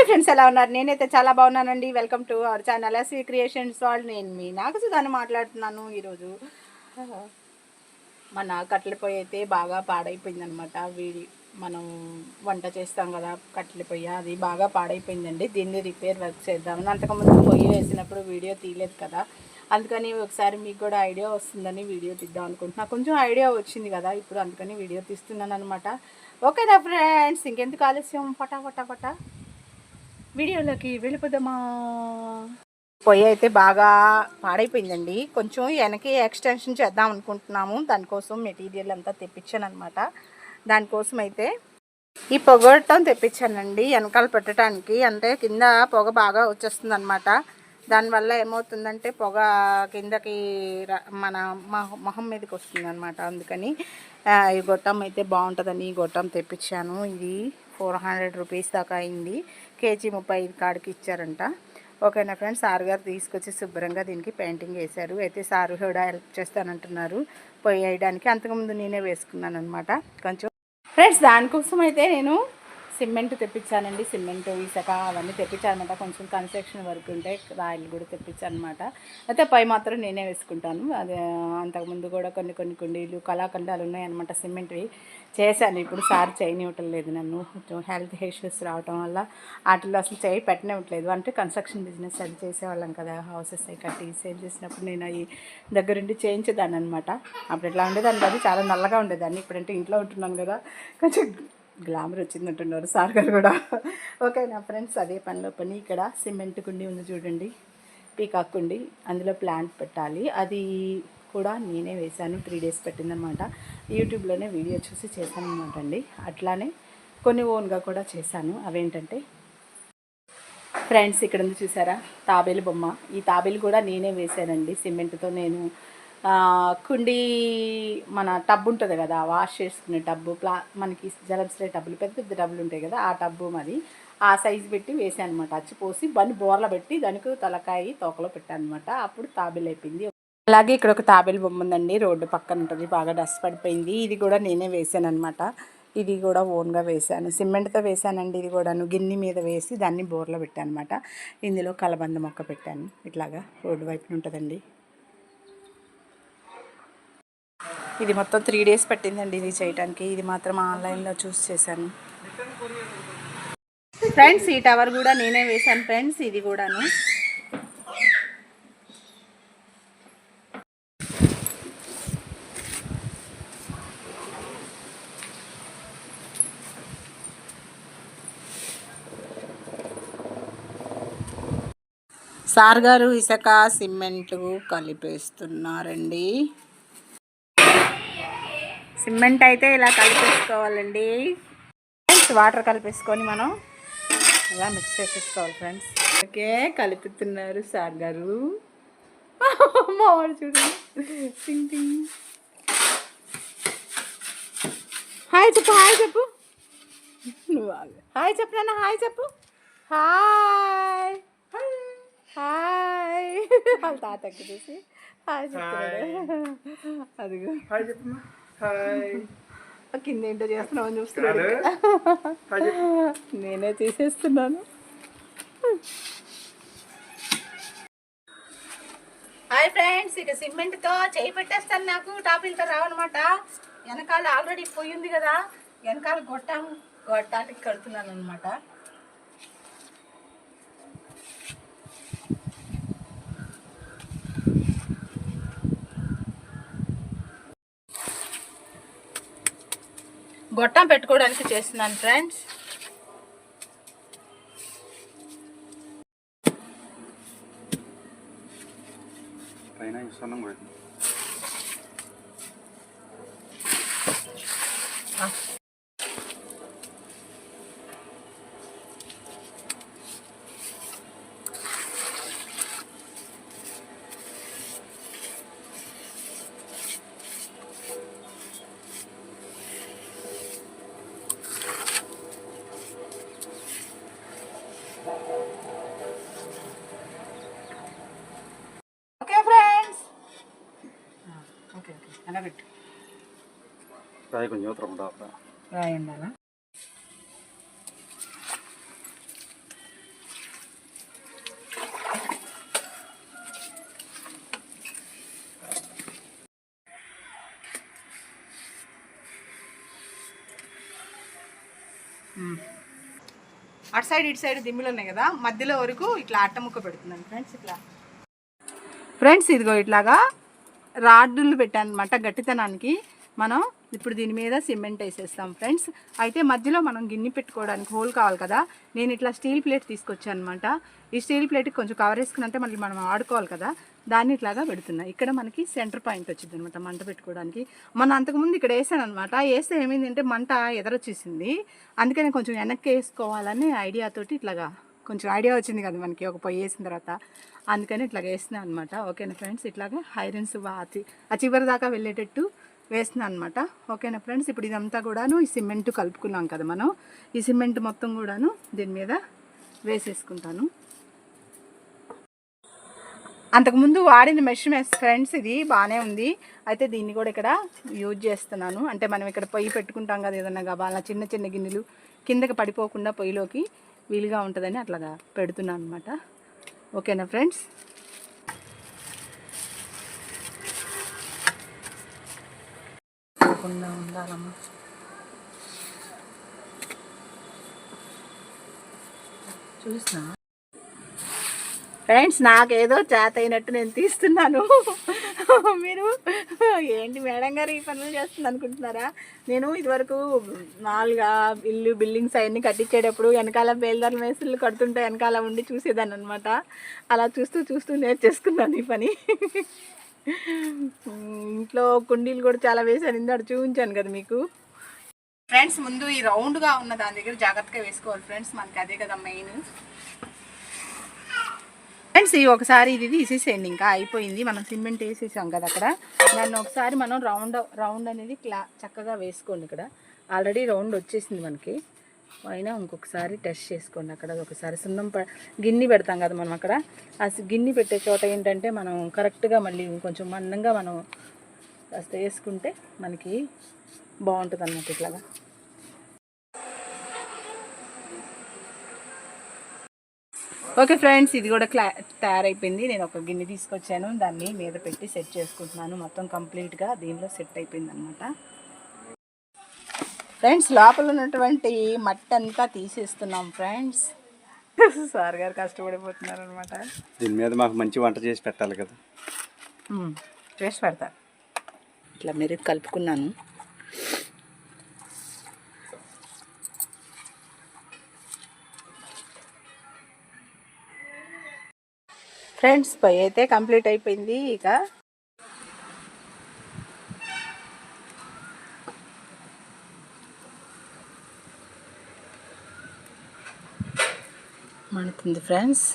Hi friends, ఎలా ఉన్నారు? నేనైతే చాలా బాగున్నానండి. Welcome to our channel SV creations వాళ్ళు. నేను మీ నాగసుధాని మాట్లాడుతున్నాను. ఈరోజు మన కట్టెల పొయ్యి అయితే బాగా పాడైపోయిందనమాట. మనం వంట చేస్తాం కదా, కట్టెల పొయ్యి అది బాగా పాడైపోయిందండి. దీన్ని రిపేర్ వర్క్ చేద్దామని, అంతకుముందు పొయ్యి వేసినప్పుడు వీడియో తీయలేదు కదా, అందుకని ఒకసారి మీకు కూడా ఐడియా వస్తుందని వీడియో తీద్దాం అనుకుంటున్నా. కొంచెం ఐడియా వచ్చింది కదా ఇప్పుడు, అందుకని వీడియో తీస్తున్నాను అనమాట. ఓకేనా ఫ్రెండ్స్, ఇంకెందుకు ఆలస్యం, ఫటా వీడియోలోకి వెళ్ళిపోదామా. పొయ్యి అయితే బాగా పాడైపోయిందండి. కొంచెం వెనక్కి ఎక్స్టెన్షన్ చేద్దాం అనుకుంటున్నాము. దానికోసం మెటీరియల్ అంతా తెప్పించాను అనమాట. దానికోసం అయితే ఈ పొగటం తెప్పించానండి, వెనకాల పెట్టడానికి. అంటే కింద పొగ బాగా వచ్చేస్తుంది అనమాట. దానివల్ల ఏమవుతుందంటే పొగ కిందకి మన మొహం మీదకి వస్తుంది అనమాట. అందుకని ఈ గొట్టం అయితే బాగుంటుందని ఈ గొట్టం తెప్పించాను. ఇది 400 రూపీస్ దాకా అయింది. కేజీ 35 కాడికి ఇచ్చారంట. ఓకేనా ఫ్రెండ్స్, సార్ గారు తీసుకొచ్చి శుభ్రంగా దీనికి పెయింటింగ్ వేశారు. అయితే సారు కూడా హెల్ప్ చేస్తానంటున్నారు పొయ్యి వేయడానికి. అంతకుముందు నేనే వేసుకున్నాను అనమాట. కొంచెం ఫ్రెండ్స్, దానికోసం అయితే నేను సిమెంట్ తెప్పించానండి. సిమెంట్, ఇసుక అవన్నీ తెప్పించానమాట. కొంచెం కన్స్ట్రక్షన్ వర్క్ ఉంటే రాయిలు కూడా తెప్పించానమాట. అయితే పై మాత్రం నేనే వేసుకుంటాను. అదే అంతకుముందు కూడా కొన్ని కుండీలు కళాఖండాలు ఉన్నాయన్నమాట సిమెంట్వి చేశాను. ఇప్పుడు సార్ చేయనివ్వటం లేదు నన్ను. హెల్త్ ఇష్యూస్ రావటం వల్ల వాటిల్లో అసలు చేయి పెట్టనివ్వట్లేదు. అంటే కన్స్ట్రక్షన్ బిజినెస్ అది చేసేవాళ్ళం కదా, హౌసెస్ అవి కట్టి సేల్ చేసినప్పుడు నేను అవి దగ్గరుండి చేయించేదాన్ని అనమాట. అప్పుడు ఎట్లా ఉండేదాన్ని కాదు, చాలా నల్లగా ఉండేదాన్ని. ఇప్పుడంటే ఇంట్లో ఉంటున్నాను కదా, కొంచెం గ్లామర్ వచ్చిందంటున్నారు సార్ గారు కూడా. ఓకే నా ఫ్రెండ్స్, అదే పనిలో పని. ఇక్కడ సిమెంట్ కుండీ ఉంది చూడండి, పీకాక్ కుండీ. అందులో ప్లాంట్ పెట్టాలి. అది కూడా నేనే వేశాను. 3 డేస్ పెట్టిందనమాట. యూట్యూబ్లోనే వీడియో చూసి చేశాను అనమాట అండి. అట్లానే కొన్ని ఓన్గా కూడా చేశాను. అవేంటంటే ఫ్రెండ్స్, ఇక్కడ ఉంది చూసారా తాబేలు బొమ్మ. ఈ తాబేలు కూడా నేనే వేశానండి సిమెంట్తో. నేను కుండీ, మన టబ్ ఉంటుంది కదా, వాష్ చేసుకునే టబ్బు, మనకి జలమ్స్లే టబ్బులు, పెద్ద పెద్ద టబ్బులు ఉంటాయి కదా, ఆ టబ్బు మరి ఆ సైజు పెట్టి వేసాను అనమాట. అచ్చిపోసి బన్ని బోర్ల పెట్టి దానికి తలకాయ తోకలో పెట్టాను అనమాట. అప్పుడు తాబేలు అయిపోయింది. అలాగే ఇక్కడ ఒక తాబేలు బొమ్మ ఉందండి, రోడ్డు పక్కన ఉంటుంది, బాగా డస్ట్ పడిపోయింది. ఇది కూడా నేనే వేసాను అనమాట. ఇది కూడా ఓన్గా వేసాను, సిమెంట్తో వేసానండి. ఇది కూడాను గిన్నె మీద వేసి దాన్ని బోర్లో పెట్టాను అనమాట. ఇందులో కలబంద మొక్క పెట్టాను. ఇట్లాగా రోడ్డు వైపున ఉంటుందండి. ఇది మొత్తం 3 డేస్ పట్టిందండి ఇది చేయడానికి. ఇది మాత్రం ఆన్లైన్లో చూస్ చేశాను ఫ్రెండ్స్. ఈ టవర్ కూడా నేనే వేశాను ఫ్రెండ్స్. ఇది కూడాను సార్ గారు ఇసుక సిమెంటు కలిపేస్తున్నారండి. సిమెంట్ అయితే ఇలా కలిపేసుకోవాలండి. వాటర్ కలిపేసుకొని మనం ఇలా మిక్స్ చేసేసుకోవాలి ఫ్రెండ్స్. ఓకే, కలుపుతున్నారు సార్ గారు. మావాడు చూడండి. హాయ్ చెప్పు, హాయ్ చెప్పు. నువ్వు హాయ్ చెప్పు నాన్న, హాయ్ చెప్పు. Hi hi. వాళ్ళ తాతకి చూసి హాయ్ చెప్తున్నాడు. అదిగో హాయ్ చెప్పు. హాయ్. కింద ఏంటో చేస్తున్నామని చూస్తున్నాడు. నేనే తీసేస్తున్నాను. హాయ్ ఫ్రెండ్స్, ఇక సిమెంట్తో చేయి పెట్టేస్తాను. నాకు టాపిల్తో రావన్నమాట. వెనకాల ఆల్రెడీ పొయ్యి ఉంది కదా, వెనకాల గొట్టానికి కడుతున్నాను అనమాట. గొట్టం పెట్టుకోవడానికి చేస్తున్నాను ఫ్రెండ్స్. అలా పెట్టు. రాయి కొంచెం రాయి ఉండాలా. అటు సైడ్ ఇటు సైడ్ దిమ్మిలు ఉన్నాయి కదా, మధ్యలో వరకు ఇట్లా అట్టముక్క పెడుతున్నాను ఫ్రెండ్స్. ఇట్లా ఫ్రెండ్స్ ఇదిగో ఇట్లాగా రాడ్డులు పెట్టాను అనమాట గట్టితనానికి. మనం ఇప్పుడు దీని మీద సిమెంట్ వేసేస్తాం ఫ్రెండ్స్. అయితే మధ్యలో మనం గిన్నె పెట్టుకోవడానికి హోల్ కావాలి కదా, నేను ఇట్లా స్టీల్ ప్లేట్ తీసుకొచ్చాను అనమాట. ఈ స్టీల్ ప్లేట్కి కొంచెం కవర్ వేసుకున్నంటే మళ్ళీ మనం ఆడుకోవాలి కదా, దాన్ని ఇట్లాగా పెడుతున్నా. ఇక్కడ మనకి సెంటర్ పాయింట్ వచ్చింది అనమాట మంట పెట్టుకోవడానికి. మనం అంతకుముందు ఇక్కడ వేసాను అనమాట. వేస్తే ఏమైందంటే మంట ఎదరొచ్చేసింది. అందుకని కొంచెం వెనక్కి వేసుకోవాలని ఐడియాతోటి ఇట్లాగా కొంచెం ఐడియా వచ్చింది కదా మనకి ఒక పొయ్యి వేసిన తర్వాత, అందుకని ఇట్లాగ వేస్తున్నాను అనమాట. ఓకేనా ఫ్రెండ్స్, ఇట్లాగా ఐరన్స్ ఆ చివరి దాకా వెళ్ళేటట్టు వేస్తున్నాను అనమాట. ఓకేనా ఫ్రెండ్స్, ఇప్పుడు ఇదంతా కూడాను ఈ సిమెంట్ కలుపుకున్నాం కదా మనం, ఈ సిమెంట్ మొత్తం కూడాను దీని మీద వేసేసుకుంటాను. అంతకుముందు వాడిన మెష్ ఫ్రెండ్స్ ఇది బాగానే ఉంది. అయితే దీన్ని కూడా ఇక్కడ యూజ్ చేస్తున్నాను. అంటే మనం ఇక్కడ పొయ్యి పెట్టుకుంటాం కదా, ఏదన్నా గబాలా చిన్న చిన్న గిన్నెలు కిందకి పడిపోకుండా పొయ్యిలోకి వీలుగా ఉంటుందని అట్లాగా పెడుతున్నాను అనమాట. ఓకేనా ఫ్రెండ్స్, ఉండాలమ్మా. చూస్తున్నా ఫ్రెండ్స్, నాకేదో చేత అయినట్టు నేను తీస్తున్నాను. మీరు ఏంటి మేడం గారు ఈ పనులు చేస్తుంది అనుకుంటున్నారా? నేను ఇదివరకు మామూలుగా ఇల్లు బిల్డింగ్స్ అవన్నీ కట్టించేటప్పుడు వెనకాల బేల్దార్ మేస్త్రులు కడుతుంటే వెనకాల ఉండి చూసేదాన్ని అనమాట. అలా చూస్తూ చూస్తూ నేర్చేసుకున్నాను ఈ పని. ఇంట్లో కుండీలు కూడా చాలా వేసాను, ఇందాక చూపించాను కదా మీకు ఫ్రెండ్స్. ముందు ఈ రౌండ్గా ఉన్న దాని దగ్గర జాగ్రత్తగా వేసుకోవాలి ఫ్రెండ్స్, మనకి అదే కదా మెయిన్. ఫ్రెండ్స్ ఈ ఒకసారి ఇది తీసేసేయండి, ఇంకా అయిపోయింది. మనం సిమెంట్ వేసేసాం కదా అక్కడ, దాన్ని ఒకసారి మనం రౌండ్ అనేది చక్కగా వేసుకోండి. ఇక్కడ ఆల్రెడీ రౌండ్ వచ్చేసింది మనకి, అయినా ఇంకొకసారి టెస్ట్ చేసుకోండి. అక్కడ ఒకసారి సున్నం గిన్నె పెడతాం కదా మనం, అక్కడ ఆ గిన్నె పెట్టే చోట ఏంటంటే మనం కరెక్ట్గా మళ్ళీ కొంచెం మందంగా మనం కాస్త వేసుకుంటే మనకి బాగుంటుంది అన్నమాట. ఇట్లాగా ఓకే ఫ్రెండ్స్, ఇది కూడా తయారైపోయింది. నేను ఒక గిన్నె తీసుకొచ్చాను, దాన్ని మీద పెట్టి సెట్ చేసుకుంటున్నాను. మొత్తం కంప్లీట్గా దీనిలో సెట్ అయిపోయింది అనమాట. ఫ్రెండ్స్ లోపల ఉన్నటువంటి మట్టి అంతా తీసేస్తున్నాం ఫ్రెండ్స్. సార్ గారు కష్టపడిపోతున్నారు అనమాట. దీని మీద మాకు మంచి వంట చేసి పెట్టాలి కదా, చేసి పెడతారు. ఇట్లా మెరుగు కలుపుకున్నాను. ఫ్రెండ్స్ పొయ్యి అయితే కంప్లీట్ అయిపోయింది. ఇక మండుతుంది ఫ్రెండ్స్.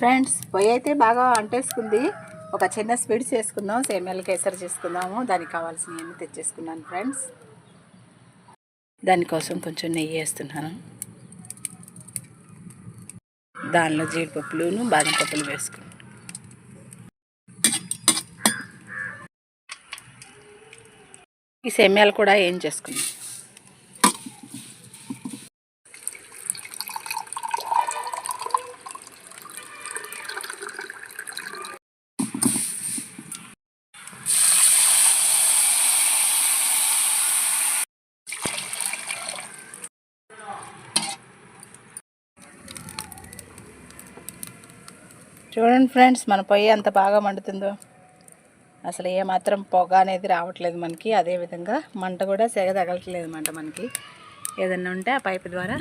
ఫ్రెండ్స్ పొయ్యి అయితే బాగా అంటేసుకుంది. ఒక చిన్న స్వీట్స్ చేసుకుందాం, సేమియాలు కేసరి చేసుకుందాము. దానికి కావాల్సినవన్నీ తెచ్చేసుకున్నాను ఫ్రెండ్స్. దానికోసం కొంచెం నెయ్యి వేస్తున్నాను, దానిలో జీడిపప్పులును బాదం పప్పులు వేసుకున్నాను. ఈ సేమియాలు కూడా ఏం చేసుకున్నాం. చూడండి ఫ్రెండ్స్, మన పొయ్యి అంత బాగా మండుతుందో, అసలు ఏమాత్రం పొగ అనేది రావట్లేదు మనకి. అదేవిధంగా మంట కూడా సెగ తగలట్లేదు మంట మనకి. ఏదన్నా ఉంటే ఆ పైపు ద్వారా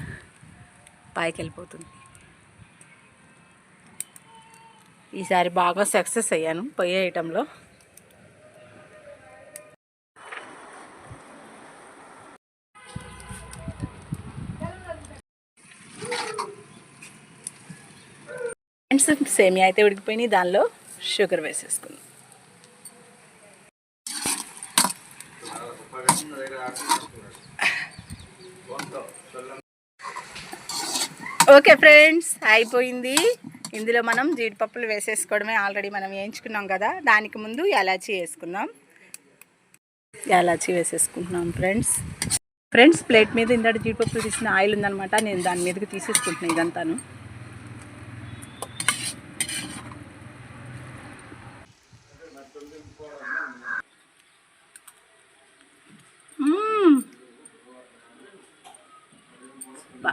పైకి వెళ్ళిపోతుంది. ఈసారి బాగా సక్సెస్ అయ్యాను పొయ్యి వేయటంలో. ఫ్రెండ్స్ సేమియా అయితే ఉడికిపోయినాయి, దానిలో షుగర్ వేసేసుకుందాం. ఓకే ఫ్రెండ్స్ అయిపోయింది. ఇందులో మనం జీడిపప్పులు వేసేసుకోవడమే. ఆల్రెడీ మనం వేయించుకున్నాం కదా, దానికి ముందు యాలచీ వేసుకుందాం. యాలాచి వేసేసుకుంటున్నాం ఫ్రెండ్స్ ప్లేట్ మీద ఇందాక జీడిపప్పులు తీసిన ఆయిల్ ఉందనమాట, నేను దాని మీదకి తీసేసుకుంటున్నాను ఇదంతాను.